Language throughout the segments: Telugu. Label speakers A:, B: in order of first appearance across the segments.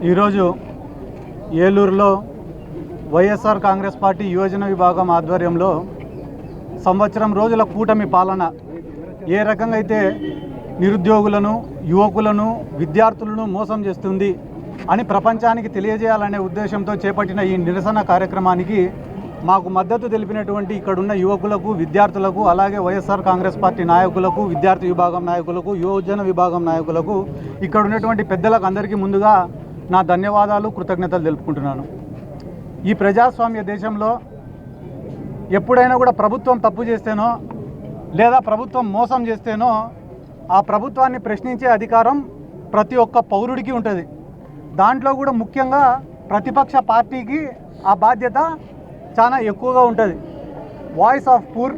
A: ఈరోజు ఏలూరులో వైఎస్ఆర్ కాంగ్రెస్ పార్టీ యువజన విభాగం ఆధ్వర్యంలో సంవత్సరం రోజుల కూటమి పాలన ఏ రకంగా అయితే నిరుద్యోగులను, యువకులను, విద్యార్థులను మోసం చేస్తుంది అని ప్రపంచానికి తెలియజేయాలనే ఉద్దేశంతో చేపట్టిన ఈ నిరసన కార్యక్రమానికి మాకు మద్దతు తెలిపినటువంటి ఇక్కడున్న యువకులకు, విద్యార్థులకు, అలాగే వైఎస్ఆర్ కాంగ్రెస్ పార్టీ నాయకులకు, విద్యార్థి విభాగం నాయకులకు, యువజన విభాగం నాయకులకు, ఇక్కడ ఉన్నటువంటి పెద్దలకు అందరికీ ముందుగా నా ధన్యవాదాలు, కృతజ్ఞతలు తెలుపుకుంటున్నాను. ఈ ప్రజాస్వామ్య దేశంలో ఎప్పుడైనా కూడా ప్రభుత్వం తప్పు చేస్తేనో లేదా ప్రభుత్వం మోసం చేస్తేనో ఆ ప్రభుత్వాన్ని ప్రశ్నించే అధికారం ప్రతి ఒక్క పౌరుడికి ఉంటుంది. దాంట్లో కూడా ముఖ్యంగా ప్రతిపక్ష పార్టీకి ఆ బాధ్యత చాలా ఎక్కువగా ఉంటుంది. Voice of poor,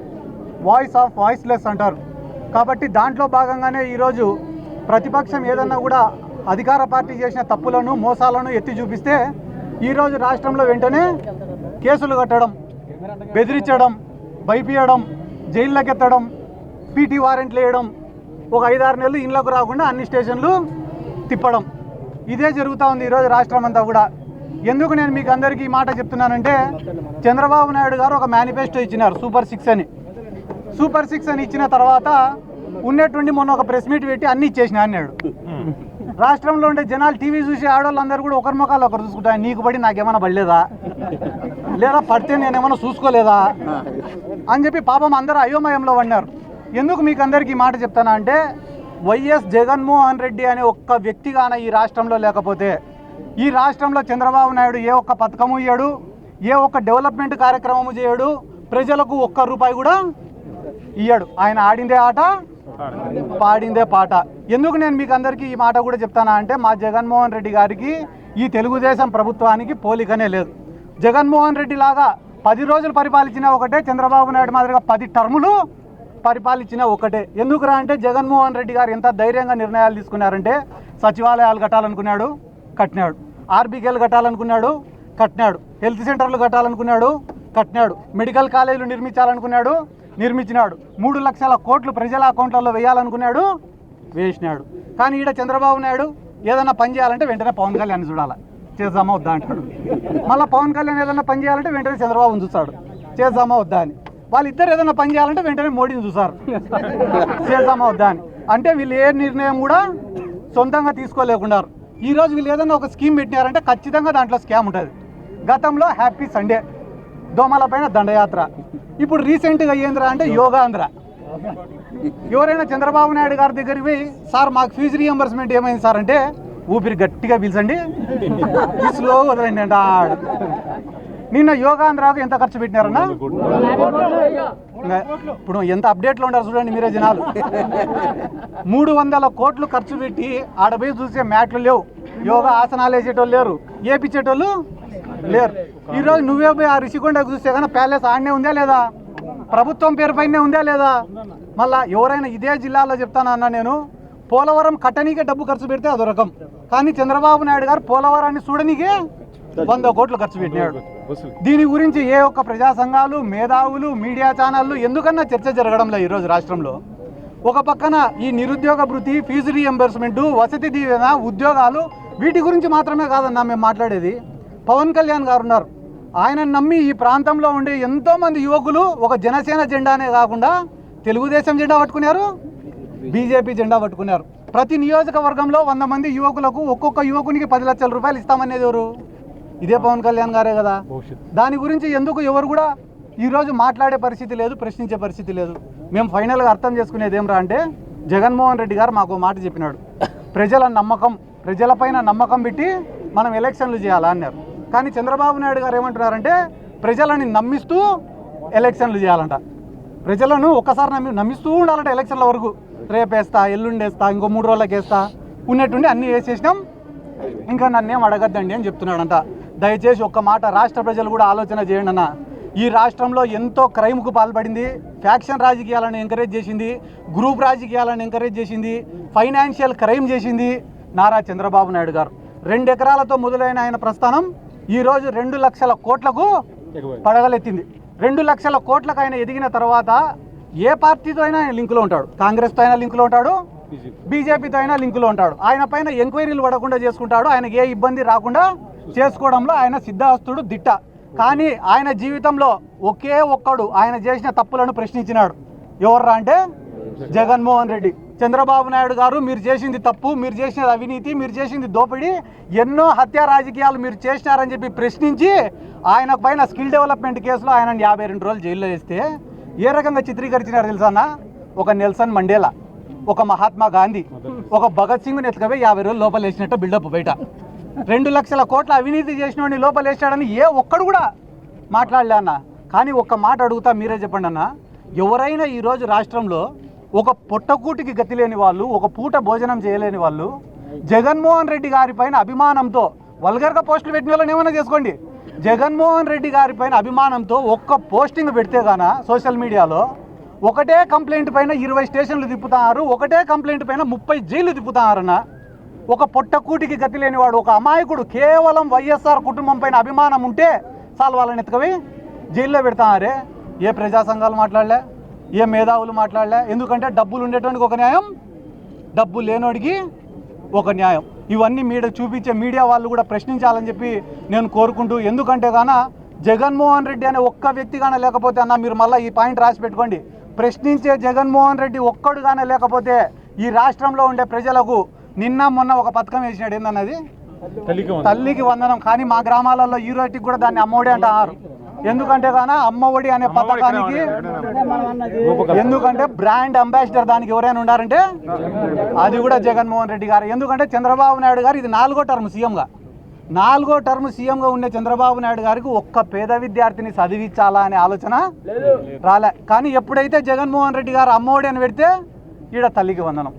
A: voice of voiceless అంటారు. కాబట్టి దాంట్లో భాగంగానే ఈరోజు ప్రతిపక్షం ఏదన్నా కూడా అధికార పార్టీ చేసిన తప్పులను, మోసాలను ఎత్తి చూపిస్తే ఈరోజు రాష్ట్రంలో వెంటనే కేసులు కట్టడం, బెదిరించడం, భయపీయడం, జైల్లోకి ఎత్తడం, పీటీ వారెంట్లు వేయడం, ఒక 5-6 నెలలు ఇళ్ళకు రాకుండా అన్ని స్టేషన్లు తిప్పడం, ఇదే జరుగుతూ ఉంది ఈరోజు రాష్ట్రం అంతా కూడా. ఎందుకు నేను మీకు అందరికీ ఈ మాట చెప్తున్నానంటే, చంద్రబాబు నాయుడు గారు ఒక మేనిఫెస్టో ఇచ్చినారు, సూపర్ 6 అని. సూపర్ 6 అని ఇచ్చిన తర్వాత ఉన్నట్టుండి మొన్న ఒక ప్రెస్ మీట్ పెట్టి అన్నీ ఇచ్చేసిన అన్నాడు. రాష్ట్రంలో ఉండే జనాలు టీవీ చూసి ఆడవాళ్ళందరూ కూడా ఒకరి ముఖాలు ఒకరు చూసుకుంటారు. నీకు పడి నాకేమైనా పడలేదా, లేదా పడితే నేనేమైనా చూసుకోలేదా అని చెప్పి పాపం అందరూ అయోమయంలో పడినారు. ఎందుకు మీకు అందరికీ ఈ మాట చెప్తానా అంటే, వైఎస్ జగన్మోహన్ రెడ్డి అనే ఒక్క వ్యక్తిగాన ఈ రాష్ట్రంలో లేకపోతే, ఈ రాష్ట్రంలో చంద్రబాబు నాయుడు ఏ ఒక్క పథకము ఇయ్యడు, ఏ ఒక్క డెవలప్మెంట్ కార్యక్రమము చేయడు, ప్రజలకు ఒక్క రూపాయి కూడా ఇయ్యడు. ఆయన ఆడిందే ఆట, పాడిందే పాట. ఎందుకు నేను మీకు అందరికీ ఈ మాట కూడా చెప్తానా అంటే, మా జగన్మోహన్ రెడ్డి గారికి ఈ తెలుగుదేశం ప్రభుత్వానికి పోలికనే లేదు. జగన్మోహన్ రెడ్డి లాగా 10 రోజులు పరిపాలించినా ఒకటే, చంద్రబాబు నాయుడు మాదిరిగా 10 టర్ములు పరిపాలించిన ఒకటే. ఎందుకురా అంటే, జగన్మోహన్ రెడ్డి గారు ఎంత ధైర్యంగా నిర్ణయాలు తీసుకున్నారంటే, సచివాలయాలు కట్టాలనుకున్నాడు, కట్టినాడు. ఆర్బీకేలు కట్టాలనుకున్నాడు, కట్టినాడు. హెల్త్ సెంటర్లు కట్టాలనుకున్నాడు, కట్టినాడు. మెడికల్ కాలేజీలు నిర్మించాలనుకున్నాడు, నిర్మించినాడు. 3 లక్షల కోట్లు ప్రజల అకౌంట్లలో వేయాలనుకున్నాడు, వేసినాడు. కానీ ఈడ చంద్రబాబు నాయుడు ఏదైనా పని చేయాలంటే వెంటనే పవన్ కళ్యాణ్ చూడాలి, చేద్దామా వద్దా అంటాడు. మళ్ళీ పవన్ కళ్యాణ్ ఏదైనా పని చేయాలంటే వెంటనే చంద్రబాబుని చూస్తాడు, చేద్దామా వద్దా అని. వాళ్ళిద్దరు ఏదైనా పని చేయాలంటే వెంటనే మోడీని చూస్తారు, చేద్దామా వద్దా అని. అంటే వీళ్ళు ఏ నిర్ణయం కూడా సొంతంగా తీసుకోలేకున్నారు. ఈరోజు వీళ్ళు ఏదైనా ఒక స్కీమ్ పెట్టినారంటే ఖచ్చితంగా దాంట్లో స్కామ్ ఉంటుంది. గతంలో హ్యాపీ సండే, దోమల పైన దండయాత్ర, ఇప్పుడు రీసెంట్గా ఏంద్రా అంటే యోగాంధ్ర. ఎవరైనా చంద్రబాబు నాయుడు గారి దగ్గరికి పోయి, సార్ మాకు ఫీజు రీఎంబర్స్మెంట్ ఏమైంది సార్ అంటే, ఊపిరి గట్టిగా పీల్చండి, స్లో వదలండి అంట. నిన్న యోగాంధ్రకు ఎంత ఖర్చు పెట్టినారన్నా, ఇప్పుడు ఎంత అప్డేట్లో ఉంటారు చూడండి మీరే జనాలు. 300 కోట్లు ఖర్చు పెట్టి ఆడపోయి చూసే మ్యాట్లు లేవు, యోగా ఆసనాలు వేసేటోళ్ళు లేరు, ఏపించేటోళ్ళు లేరు. ఈరోజు నువ్వే పోయి ఆ రిషికొండకు చూస్తే కానీ ప్యాలెస్ ఆడనే ఉందా లేదా, ప్రభుత్వం పేరు పైనే ఉందా లేదా. మళ్ళీ ఎవరైనా ఇదే జిల్లాలో చెప్తానన్నా నేను, పోలవరం కట్టనీకే డబ్బు ఖర్చు పెడితే అదో రకం, కానీ చంద్రబాబు నాయుడు గారు పోలవరాన్ని చూడనీకే 100 కోట్లు ఖర్చు పెట్టినాడు. దీని గురించి ఏ ఒక్క ప్రజా సంఘాలు, మేధావులు, మీడియా ఛానళ్ళు ఎందుకన్నా చర్చ జరగడంలో ఈరోజు రాష్ట్రంలో. ఒక పక్కన ఈ నిరుద్యోగ భృతి, ఫీజు రీఎంబర్స్మెంటు, వసతి దీవెన, ఉద్యోగాలు, వీటి గురించి మాత్రమే కాదన్నా మేము మాట్లాడేది. పవన్ కళ్యాణ్ గారు ఉన్నారు, ఆయన నమ్మి ఈ ప్రాంతంలో ఉండే ఎంతోమంది యువకులు ఒక జనసేన జెండానే కాకుండా తెలుగుదేశం జెండా పట్టుకున్నారు, బీజేపీ జెండా పట్టుకున్నారు. ప్రతి నియోజకవర్గంలో 100 మంది యువకులకు ఒక్కొక్క యువకునికి 10 లక్షల రూపాయలు ఇస్తామనేది ఎవరు? ఇదే పవన్ కళ్యాణ్ గారే కదా. దాని గురించి ఎందుకు ఎవరు కూడా ఈరోజు మాట్లాడే పరిస్థితి లేదు, ప్రశ్నించే పరిస్థితి లేదు. మేము ఫైనల్గా అర్థం చేసుకునేది ఏమరా అంటే, జగన్మోహన్ రెడ్డి గారు మాకు మాట చెప్పినాడు, ప్రజలపైన నమ్మకం పెట్టి మనం ఎలక్షన్లు చేయాలా అన్నారు. కానీ చంద్రబాబు నాయుడు గారు ఏమంటున్నారంటే, ప్రజలని నమ్మిస్తూ ఎలక్షన్లు చేయాలంట. ప్రజలను ఒక్కసారి నమ్మిస్తూ ఉండాలంట ఎలక్షన్ల వరకు. రేపేస్తా, ఎల్లుండేస్తా, ఇంకో 3 రోజులకి వేస్తా, ఉన్నట్టుండి అన్నీ వేసేసినాం, ఇంకా నన్నేం అడగద్దండి అని చెప్తున్నాడంట. దయచేసి ఒక్క మాట రాష్ట్ర ప్రజలు కూడా ఆలోచన చేయండి అన్న. ఈ రాష్ట్రంలో ఎంతో క్రైమ్కు పాల్పడింది, ఫ్యాక్షన్ రాజకీయాలను ఎంకరేజ్ చేసింది, గ్రూప్ రాజకీయాలను ఎంకరేజ్ చేసింది, ఫైనాన్షియల్ క్రైమ్ చేసింది నారా చంద్రబాబు నాయుడు గారు. 2 ఎకరాలతో మొదలైన ఆయన ప్రస్థానం ఈరోజు 2 లక్షల కోట్లకు పడగలెత్తింది. 2 లక్షల కోట్లకు ఆయన ఎదిగిన తర్వాత ఏ పార్టీతో అయినా ఆయన లింకులో ఉంటాడు, కాంగ్రెస్తో అయినా లింకులో ఉంటాడు, బీజేపీతో అయినా లింకులో ఉంటాడు. ఆయన పైన ఎంక్వైరీలు పడకుండా చేసుకుంటాడు. ఆయనకి ఏ ఇబ్బంది రాకుండా చేసుకోవడంలో ఆయన సిద్ధహస్తుడు, దిట్ట. కానీ ఆయన జీవితంలో ఒకే ఒక్కడు ఆయన చేసిన తప్పులను ప్రశ్నించినాడు. ఎవర్రా అంటే జగన్మోహన్ రెడ్డి. చంద్రబాబు నాయుడు గారు మీరు చేసింది తప్పు, మీరు చేసినది అవినీతి, మీరు చేసింది దోపిడీ, ఎన్నో హత్యా రాజకీయాలు మీరు చేసినారని చెప్పి ప్రశ్నించి ఆయన పైన స్కిల్ డెవలప్మెంట్ కేసులో ఆయన 52 రోజులు జైల్లో వేస్తే ఏ రకంగా చిత్రీకరించినారు తెలుసా అన్న? ఒక నెల్సన్ మండేలా, ఒక మహాత్మా గాంధీ, ఒక భగత్ సింగ్ని ఎత్తుకపోయి 50 రోజులు లోపల వేసినట్టు బిల్డప్ బయట. 2 లక్షల కోట్ల అవినీతి చేసిన వాడిని లోపల వేసాడని ఏ ఒక్కడు కూడా మాట్లాడలే అన్న. కానీ ఒక్క మాట అడుగుతా, మీరే చెప్పండి అన్న, ఎవరైనా ఈరోజు రాష్ట్రంలో ఒక పొట్టకూటికి గతి లేని వాళ్ళు, ఒక పూట భోజనం చేయలేని వాళ్ళు జగన్మోహన్ రెడ్డి గారి పైన అభిమానంతో, వల్గర్గా పోస్టులు పెట్టిన వాళ్ళని ఏమైనా చేసుకోండి, జగన్మోహన్ రెడ్డి గారి పైన అభిమానంతో ఒక్క పోస్టింగ్ పెడితే గాన సోషల్ మీడియాలో ఒకటే కంప్లైంట్ పైన 20 స్టేషన్లు తిప్పుతున్నారు, ఒకటే కంప్లైంట్ పైన 30 జైలు తిప్పుతున్నారన్న. ఒక పొట్టకూటికి గతి లేనివాడు, ఒక అమాయకుడు, కేవలం వైఎస్ఆర్ కుటుంబం పైన అభిమానం ఉంటే చాలు వాళ్ళని ఎత్తుకవి జైల్లో పెడతారే. ఏ ప్రజా సంఘాలు మాట్లాడలే, ఏ మేధావులు మాట్లాడలే. ఎందుకంటే డబ్బులు ఉండేటోడికి ఒక న్యాయం, డబ్బు లేనోడికి ఒక న్యాయం. ఇవన్నీ చూపించే మీడియా వాళ్ళు కూడా ప్రశ్నించాలని చెప్పి నేను కోరుకుంటూ, ఎందుకంటే గాన జగన్మోహన్ రెడ్డి అనే ఒక్క వ్యక్తి గానే లేకపోతే అన్న, మీరు మళ్ళీ ఈ పాయింట్ రాసి పెట్టుకోండి, ప్రశ్నించే జగన్మోహన్ రెడ్డి ఒక్కడు గానే లేకపోతే ఈ రాష్ట్రంలో ఉండే ప్రజలకు నిన్న మొన్న ఒక పథకం వేసినాడు. ఏందన్నది? తల్లికి వందనం. కానీ మా గ్రామాలలో ఈ రోజుకి కూడా దాన్ని అమ్మఒడి అంటారు. ఎందుకంటే గాన అమ్మఒడి అనే పథకానికి, ఎందుకంటే బ్రాండ్ అంబాసిడర్ దానికి ఎవరైనా ఉన్నారంటే అది కూడా జగన్మోహన్ రెడ్డి గారు. ఎందుకంటే చంద్రబాబు నాయుడు గారు ఇది 4వ టర్మ్ సీఎంగా, 4వ టర్మ్ సీఎంగా ఉండే చంద్రబాబు నాయుడు గారికి ఒక్క పేద విద్యార్థిని చదివించాలా అనే ఆలోచన రాలే. కానీ ఎప్పుడైతే జగన్మోహన్ రెడ్డి గారు అమ్మఒడి అని పెడితే ఈడ తల్లికి వందనం,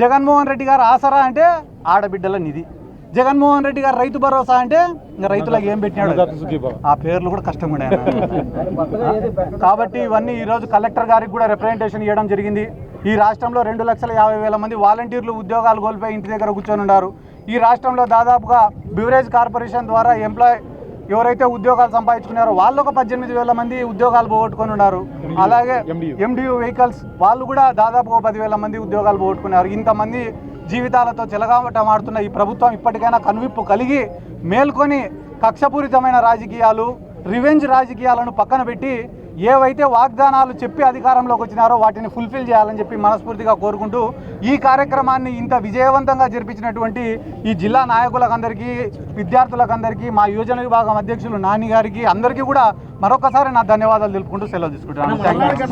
A: జగన్మోహన్ రెడ్డి గారు ఆసరా అంటే ఆడబిడ్డల నిధి, జగన్మోహన్ రెడ్డి గారు రైతు భరోసా అంటే ఇంకా రైతులకు ఏం పెట్టినాడు, ఆ పేర్లు కూడా కష్టంగా ఉన్నాయి. కాబట్టి ఇవన్నీ ఈరోజు కలెక్టర్ గారికి కూడా రిప్రజెంటేషన్ ఇవ్వడం జరిగింది. ఈ రాష్ట్రంలో 2,50,000 మంది వాలంటీర్లు ఉద్యోగాలు కోల్పోయి ఇంటి దగ్గర కూర్చొని ఉన్నారు. ఈ రాష్ట్రంలో దాదాపుగా బివరేజ్ కార్పొరేషన్ ద్వారా ఎవరైతే ఉద్యోగాలు సంపాదించుకున్నారో వాళ్ళు ఒక 18,000 మంది ఉద్యోగాలు పోగొట్టుకొని ఉన్నారు. అలాగే ఎండియూ వెహికల్స్ వాళ్ళు కూడా దాదాపు 10,000 మంది ఉద్యోగాలు పోగొట్టుకున్నారు. ఇంతమంది జీవితాలతో చెలగాటమాడుతున్న ఈ ప్రభుత్వం ఇప్పటికైనా కనువిప్పు కలిగి మేల్కొని కక్షపూరితమైన రాజకీయాలు, రివెంజ్ రాజకీయాలను పక్కన పెట్టి ఏవైతే వాగ్దానాలు చెప్పి అధికారంలోకి వచ్చినారో వాటిని ఫుల్ఫిల్ చేయాలని చెప్పి మనస్ఫూర్తిగా కోరుకుంటూ, ఈ కార్యక్రమాన్ని ఇంత విజయవంతంగా జరిపించినటువంటి ఈ జిల్లా నాయకులకందరికీ, విద్యార్థులకందరికీ, మా యువజన విభాగం అధ్యక్షులు నాని గారికి అందరికీ కూడా మరొకసారి నా ధన్యవాదాలు తెలుపుకుంటూ సెలవు తీసుకుంటున్నాను. Thank you.